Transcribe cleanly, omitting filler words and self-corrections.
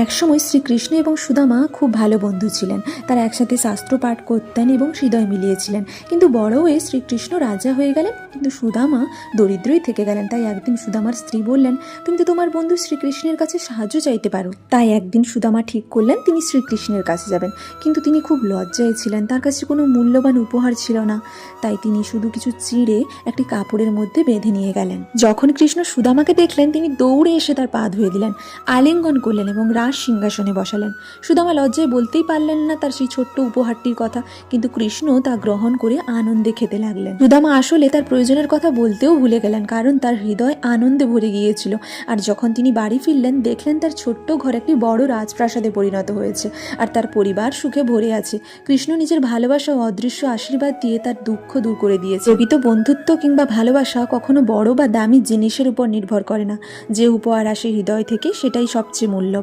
একসময় শ্রীকৃষ্ণ এবং সুদামা খুব ভালো বন্ধু ছিলেন। তারা একসাথে শাস্ত্র পাঠ করতেন এবং হৃদয় মিলিয়েছিলেন। কিন্তু বড় হয়ে শ্রীকৃষ্ণ রাজা হয়ে গেলেন, কিন্তু সুদামা দরিদ্রই থেকে গেলেন। তাই একদিন সুদামার স্ত্রী বললেন, তুমি তো তোমার বন্ধু শ্রীকৃষ্ণের কাছে সাহায্য চাইতে পারো। তাই একদিন সুদামা ঠিক করলেন তিনি শ্রীকৃষ্ণের কাছে যাবেন, কিন্তু তিনি খুব লজ্জায় ছিলেন। তার কাছে কোনো মূল্যবান উপহার ছিল না। তাই তিনি শুধু কিছু চিড়ে একটি কাপড়ের মধ্যে বেঁধে নিয়ে গেলেন। যখন কৃষ্ণ সুদামাকে দেখলেন, তিনি দৌড়ে এসে তার পা ধুয়ে দিলেন, আলিঙ্গন করলেন এবং রাজ সিংহাসনে বসালেন। সুদামা লজ্জায় বলতেই পারলেন না তার সেই ছোট্ট উপহারটির কথা, কিন্তু কৃষ্ণ তা গ্রহণ করে আনন্দে খেতে লাগলেন। সুদামা আসলে তার প্রয়োজনের কথা বলতেও ভুলে গেলেন, কারণ তার হৃদয় আনন্দে ভরে গিয়েছিল। আর যখন তিনি বাড়ি ফিরলেন, দেখলেন তার ছোট্ট ঘর একটি বড় রাজপ্রাসাদে পরিণত হয়েছে, আর তার পরিবার সুখে ভরে আছে। কৃষ্ণ নিজের ভালোবাসা ও অদৃশ্য আশীর্বাদ দিয়ে তার দুঃখ দূর করে দিয়েছে। প্রকৃত বন্ধুত্ব কিংবা ভালোবাসা কখনো বড় বা দামি জিনিসের উপর নির্ভর করে না। যে উপহার আসে হৃদয় থেকে, সেটাই সবচেয়ে মূল্যবান।